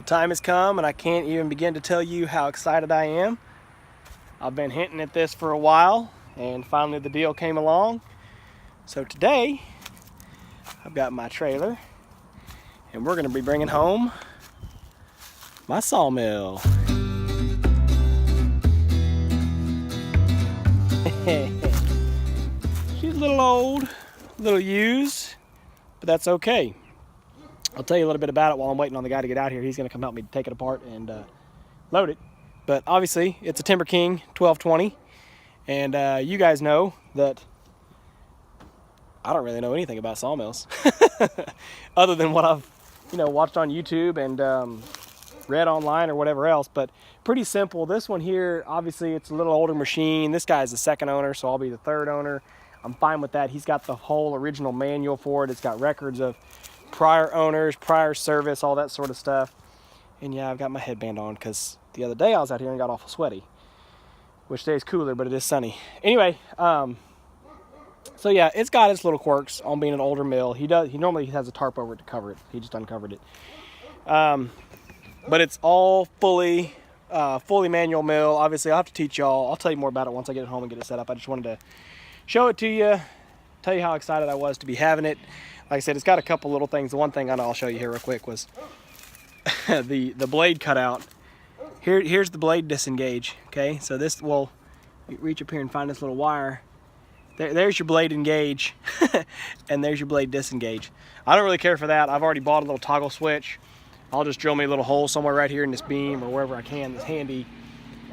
time has come and I can't even begin to tell you how excited I am. I've been hinting at this for a while and finally the deal came along. So today I've got my trailer and we're going to be bringing home my sawmill. She's a little old, a little used, but that's okay. I'll tell you a little bit about it while I'm waiting on the guy to get out here. He's going to come help me take it apart and load it. But obviously, it's a Timberking 1220, and you guys know that I don't really know anything about sawmills, other than what I've, watched on YouTube and read online or whatever else. But pretty simple. This one here, obviously, it's a little older machine. This guy's the second owner, so I'll be the third owner. I'm fine with that. He's got the whole original manual for it. It's got records of prior owners, prior service, all that sort of stuff. And yeah, I've got my headband on because the other day I was out here and got awful sweaty, which today is cooler, but it is sunny. Anyway, so yeah, it's got its little quirks on being an older mill. He normally has a tarp over it to cover it. He just uncovered it. But it's all fully manual mill. Obviously, I'll have to teach y'all. I'll tell you more about it once I get it home and get it set up. I just wanted to show it to you, tell you how excited I was to be having it. Like I said, it's got a couple little things. The one thing I know I'll show you here real quick was the blade cutout. Here's the blade disengage. Okay, so this will reach up here and find this little wire. There's your blade engage, and there's your blade disengage. I don't really care for that. I've already bought a little toggle switch. I'll just drill me a little hole somewhere right here in this beam or wherever I can that's handy,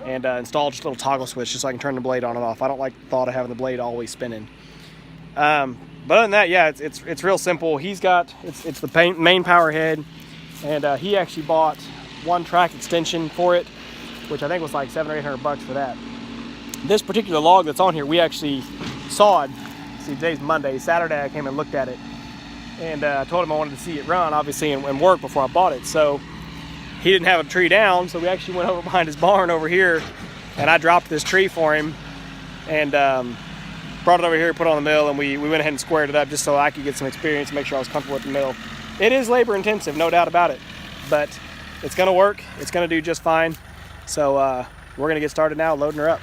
and install just a little toggle switch just so I can turn the blade on and off. I don't like the thought of having the blade always spinning. But other than that, yeah, it's real simple. He's got it's the main power head, and he actually bought one track extension for it, which I think was like $700 or $800 for that. This particular log that's on here, we actually sawed. See, today's Monday. Saturday I came and looked at it, and I told him I wanted to see it run, obviously, and work before I bought it. So he didn't have a tree down, so we actually went over behind his barn over here, and I dropped this tree for him, and brought it over here, put it on the mill, and we went ahead and squared it up just so I could get some experience and make sure I was comfortable with the mill. It is labor intensive, no doubt about it, but it's gonna work. It's gonna do just fine. So we're gonna get started now, loading her up.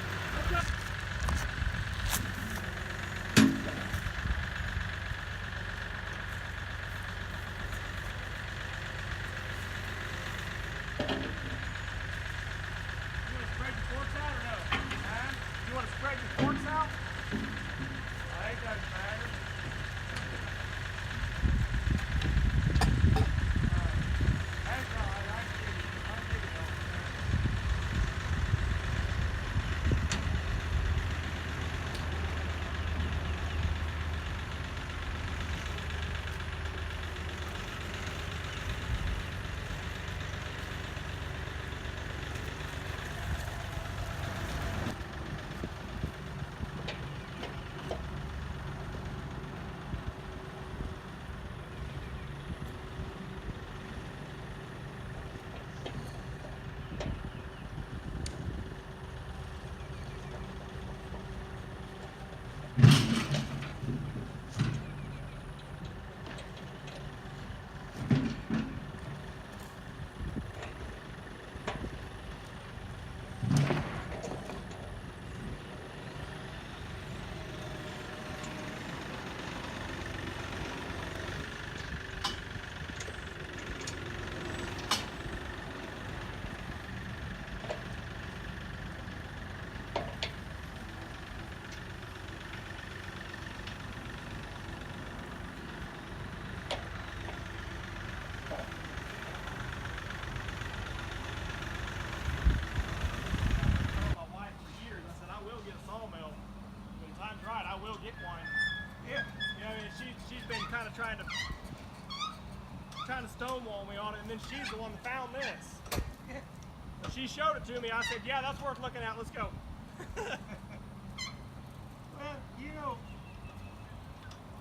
Trying to stonewall me on it, and then she's the one that found this. When she showed it to me, I said, yeah, that's worth looking at, let's go. Well,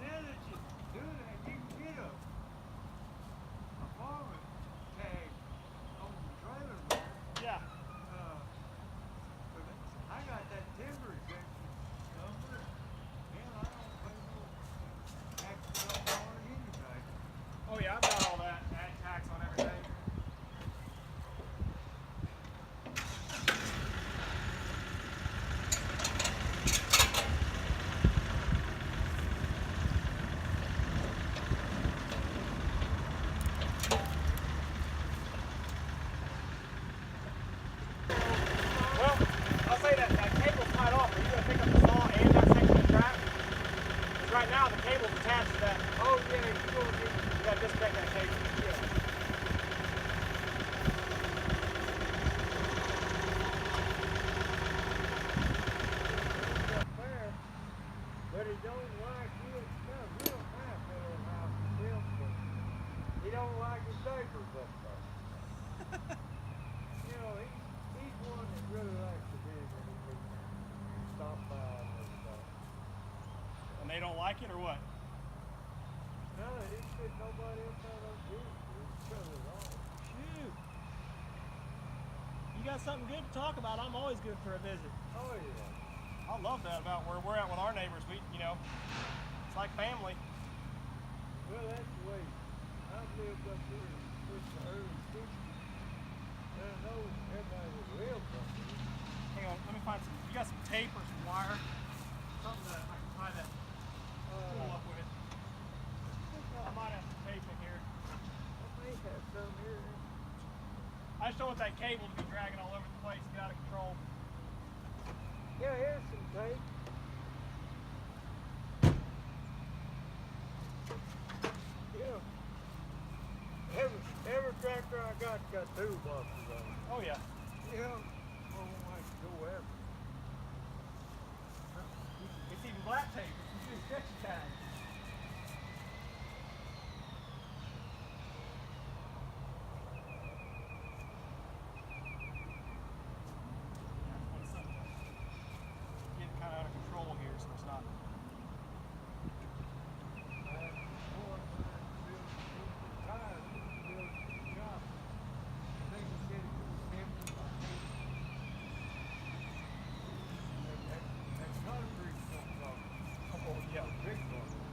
now that you do that, you can get a farming tag on the trailer there. Yeah. But I got that timber section number. Man, I don't pay no taxes on it anyway. Oh yeah, I've got all that ag tax on everything. say that cable's tied off. Are you going to pick up the saw and that section of track? Because right now the cable's attached to that. Oh yeah, you're gonna get You got to disconnect that cable. fair, but he don't like it. No, he don't have that old house himself, but he don't like his neighbors up there. You know, he's one that really likes to visit and he stop by and stuff. And they don't like it or what? No, he said nobody else had no business. He cut it off. Shoot. You got something good to talk about. I'm always good for a visit. Oh yeah. I love that about where we're at with our neighbors. We, you know, it's like family. Well, that's the way I've lived up here since the early 60s. And I know everybody was real company. Hang on, let me find some. You got some tape or some wire? Something that I can tie that pull up with. I might have some tape in here. I may have some here. I just don't want that cable to be dragging all over the place, get out of control. Yeah, here's some tape. Yeah. Every tractor I got toolboxes on it. Oh yeah. Yeah. I won't like to go after. It's even black tape. It's just stretchy tag. Getting kind of out of control here, so it's not. Oh yeah. Big one.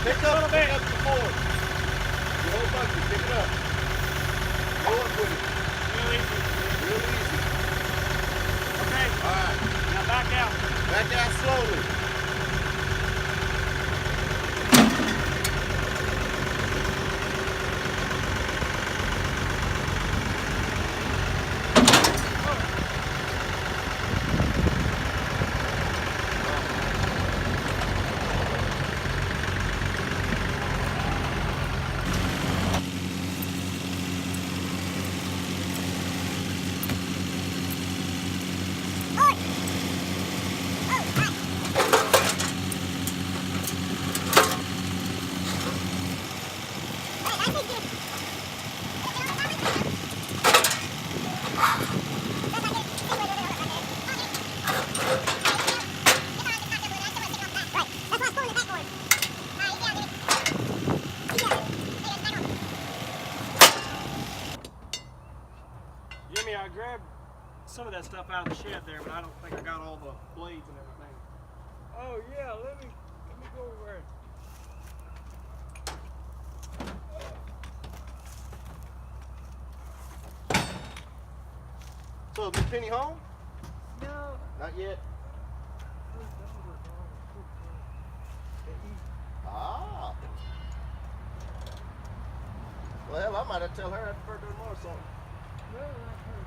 Pick up the board. The whole bucket, pick it up. Go up with it. Real easy. Real easy. Okay. All right. Now back out. Back out slowly. Jimmy, I grabbed some of that stuff out of the shed there, but I don't think I got all the blades and everything. Oh yeah, let me go over there. So, Miss Penny home? No. Not yet. Ah. Well, hell, I might have to tell her after her doing more something. Well, I heard.